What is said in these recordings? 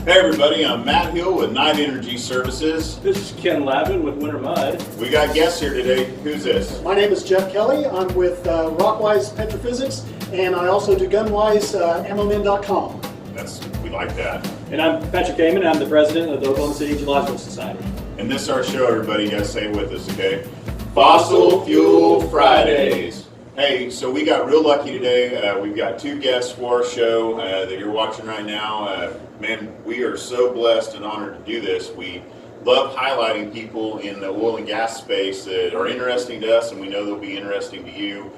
Hey everybody, I'm Matt Hill with Night Energy Services. This is Ken Lavin with Winter Mud. We got guests here today. Who's this? My name is Jeff Kelley. I'm with RockWise Petrophysics, and I also do GunWise, ammomin.com. We like that. And I'm Patrick Kamann. I'm the president of the Oklahoma City Geological Society. And this is our show, everybody. You gotta stay with us, okay? Fossil Fuel Fridays. Hey, so we got real lucky today. We've got two guests for our show that you're watching right now. Man, we are so blessed and honored to do this. We love highlighting people in the oil and gas space that are interesting to us, and we know they'll be interesting to you.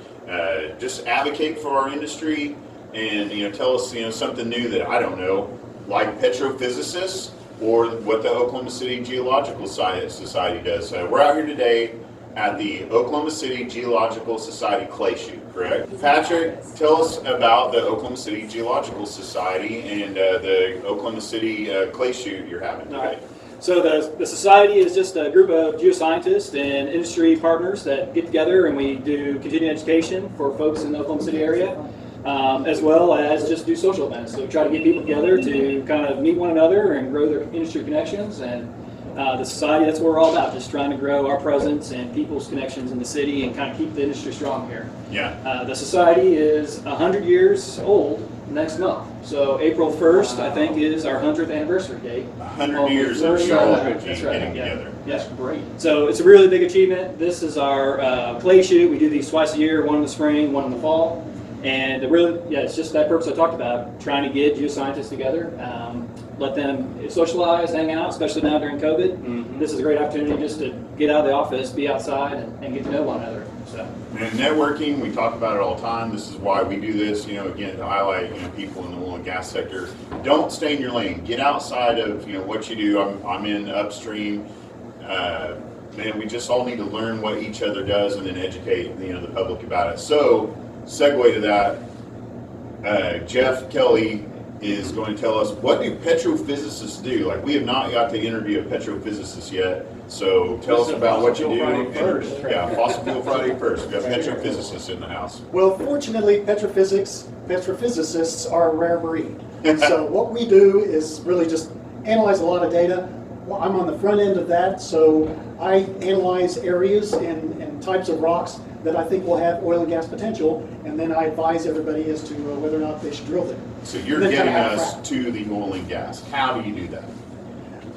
Just advocate for our industry, and tell us something new that I don't know, like petrophysicists or what the Oklahoma City Geological Society does. We're out here today at the Oklahoma City Geological Society clay shoot, correct? Patrick, tell us about the Oklahoma City Geological Society and the Oklahoma City clay shoot you're having today. All right. So the society is just a group of geoscientists and industry partners that get together, and we do continuing education for folks in the Oklahoma City area, as well as just do social events. So we try to get people together to kind of meet one another and grow their industry connections. And the society, that's what we're all about, just trying to grow our presence and people's connections in the city and kind of keep the industry strong here. Yeah. The society is 100 years old next month. So April 1st, I think, is our 100th anniversary date. 100 years of geology That's right. getting together. That's great. So it's a really big achievement. This is our clay shoot. We do these twice a year, one in the spring, one in the fall. And it's just that purpose I talked about, trying to get geoscientists together, let them socialize, hang out, especially now during COVID. Mm-hmm. This is a great opportunity just to get out of the office, be outside, and get to know one another. So. And networking, we talk about it all the time. This is why we do this, again, to highlight, people in the oil and gas sector. Don't stay in your lane. Get outside of, what you do. I'm in upstream. Man, we just all need to learn what each other does and then educate, the public about it. So, segue to that, Jeff Kelley is going to tell us, what do petrophysicists do? Like, we have not got to interview a petrophysicist yet, so tell us about what you do. Yeah, Fossil Fuel Friday first. We've got petrophysicists in the house. Well, fortunately, petrophysicists are a rare breed. So what we do is really just analyze a lot of data. Well, I'm on the front end of that, so I analyze areas and types of rocks that I think will have oil and gas potential, and then I advise everybody as to whether or not they should drill them. So you're getting us to the oil and gas. How do you do that?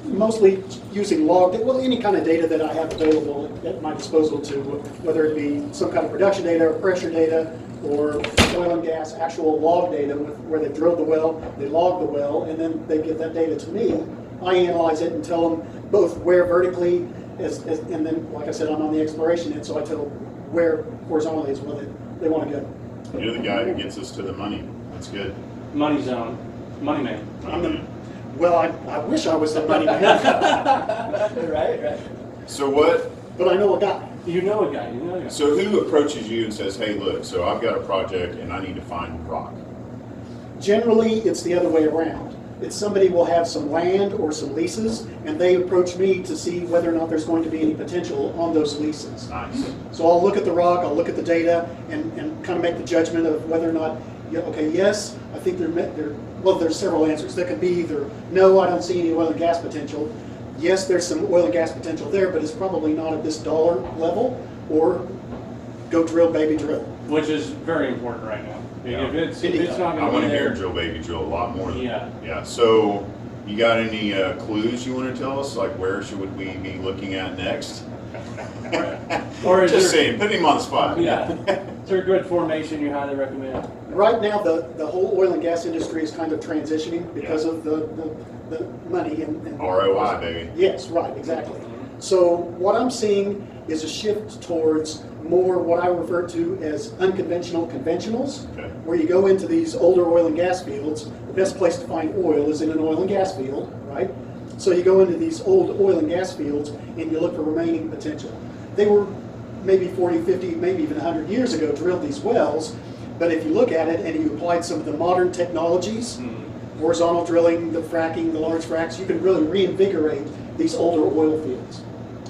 Mostly using any kind of data that I have available at my disposal, to whether it be some kind of production data or pressure data or oil and gas actual log data where they drilled the well, they logged the well, and then they give that data to me. I analyze it and tell them both where vertically, and then, like I said, I'm on the exploration end, so I tell them where horizontally is where they want to go. You're the guy who gets us to the money. That's good. Money zone. Money man. Well, I wish I was the money man. Right. So what? But I know a guy. You know a guy. So who approaches you and says, hey, look, so I've got a project and I need to find rock? Generally, it's the other way around. It's somebody will have some land or some leases, and they approach me to see whether or not there's going to be any potential on those leases. Nice. So I'll look at the rock, I'll look at the data, and kind of make the judgment of whether or not, yes, I think there's several answers. There could be either, no, I don't see any oil and gas potential. Yes, there's some oil and gas potential there, but it's probably not at this dollar level, or go drill, baby, drill. Which is very important right now. Yeah. If it's not I want to be hear there, drill, baby, drill a lot more than Yeah. Yeah. So you got any clues you want to tell us? Like, where should we be looking at next? or is Just there, saying, put him on the spot. Yeah. Is there a good formation you highly recommend? Right now, the whole oil and gas industry is kind of transitioning because of the money and ROI, baby. Yes, right, exactly. So what I'm seeing is a shift towards more what I refer to as unconventional conventionals, Okay. where you go into these older oil and gas fields. The best place to find oil is in an oil and gas field, right? So you go into these old oil and gas fields and you look for remaining potential. They were maybe 40, 50, maybe even 100 years ago drilled these wells, but if you look at it and you applied some of the modern technologies, horizontal drilling, the fracking, the large fracks, you can really reinvigorate these older oil fields.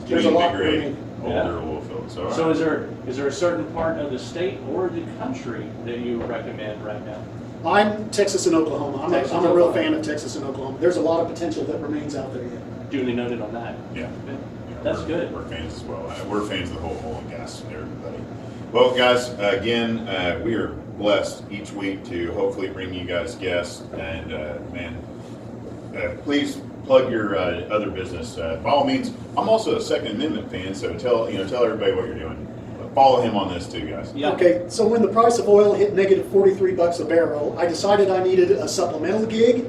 There's a lot remaining. Older oil fields. All right. So is there a certain part of the state or the country that you recommend right now? I'm Texas and Oklahoma. I'm a real fan of Texas and Oklahoma. There's a lot of potential that remains out there yet. Duly noted on that. Yeah. That's we're, good. We're fans as well. We're fans of the whole oil and gas, everybody. Well, guys, again, we are blessed each week to hopefully bring you guys guests. And please plug your other business. By all means, I'm also a Second Amendment fan, so tell everybody what you're doing. Follow him on this too, guys. Yeah. Okay, so when the price of oil hit negative 43 bucks a barrel, I decided I needed a supplemental gig.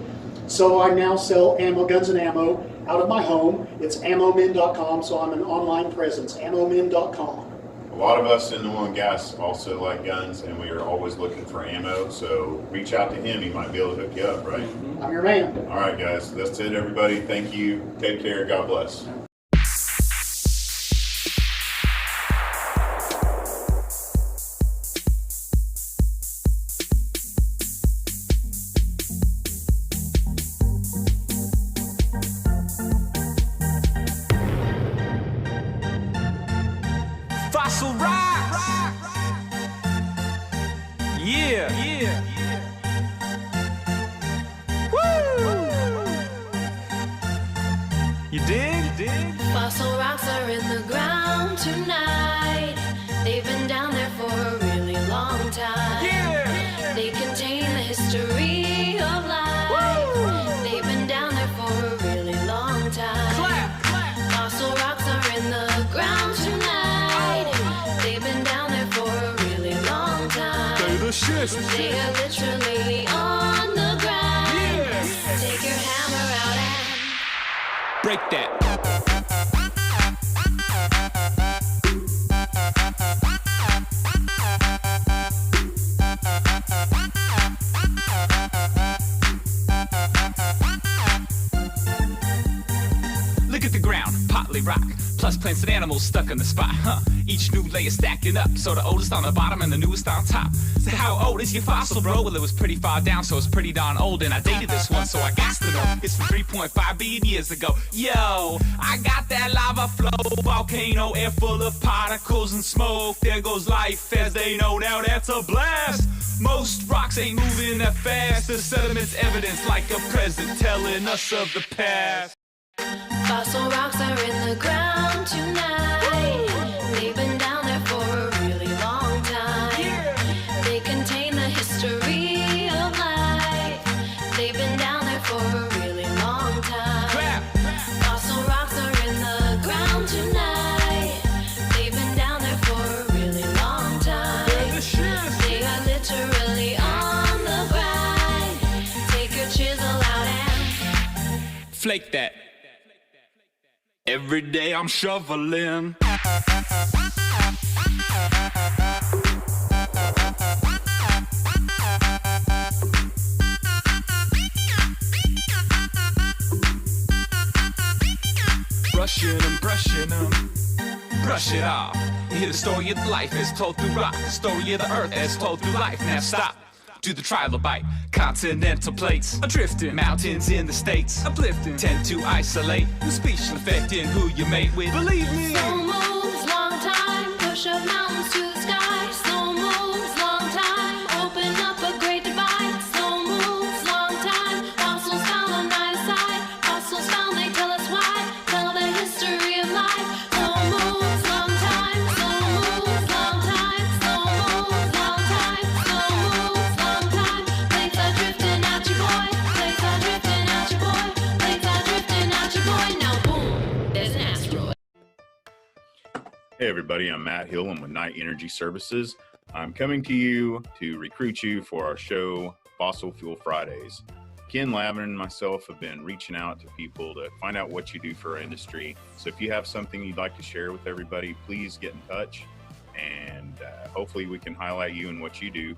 So I now sell ammo, guns and ammo out of my home. It's ammomin.com, so I'm an online presence, ammomin.com. A lot of us in oil and gas also like guns, and we are always looking for ammo. So reach out to him; he might be able to hook you up, right? I'm your man. All right, guys, that's it, everybody. Thank you. Take care. God bless. Fossil rocks. Yeah. Woo. You dig? Fossil rocks are in the ground tonight. They've been down there for a really long time. Yeah. They contain the history of life. They've been down there for a really long time. Clap. Fossil rocks are in the ground tonight. They've been down there for a really long time. They are literally on the ground. Yeah. Take your hammer out and Break that. Look at the ground, partly rock, plus plants and animals stuck in the spot, huh? Each new layer stacking up, so the oldest on the bottom and the newest on top. So how old is your fossil, bro? Well, it was pretty far down, so it's pretty darn old, and I dated this one, so I got to know. It's from 3.5 billion years ago. Yo, I got that lava flow, volcano, air full of particles and smoke. There goes life as they know, now that's a blast. Most rocks ain't moving that fast. The sediment's evidence like a present telling us of the past. Fossil rocks are in the ground tonight. They've been down there for a really long time. They contain the history of life. They've been down there for a really long time. Clap. Fossil rocks are in the ground tonight. They've been down there for a really long time. They are literally on the grind. Take your chisel out and Flake that. Every day I'm shoveling. Brushing them. Brush it off. Hear the story of life as told through rock. The story of the earth as told through life. Now stop. Do the trilobite, continental plates, adrifting, mountains in the states, uplifting, tend to isolate, new species affecting who you mate with. Believe me. slow moves, long time, push up mountains to the sky. Slow moves, long time, open up a great divide. Slow moves, long time, fossils found on either side. Fossils found, they tell us why, tell the history of life. Slow moves, long time, slow moves, long time, slow moves, long time, slow moves, long time. Plates are drifting out your boy, plates are drifting out your boy, plates are drifting out your boy. Now boom, there's an asteroid. Hey everybody, I'm Matt Hill. I'm with Night Energy Services. I'm coming to you to recruit you for our show, Fossil Fuel Fridays. Ken, Lavin, and myself have been reaching out to people to find out what you do for our industry. So if you have something you'd like to share with everybody, please get in touch, and hopefully we can highlight you and what you do.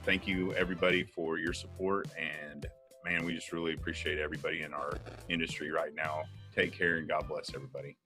Thank you everybody for your support, and man, we just really appreciate everybody in our industry right now. Take care and God bless everybody.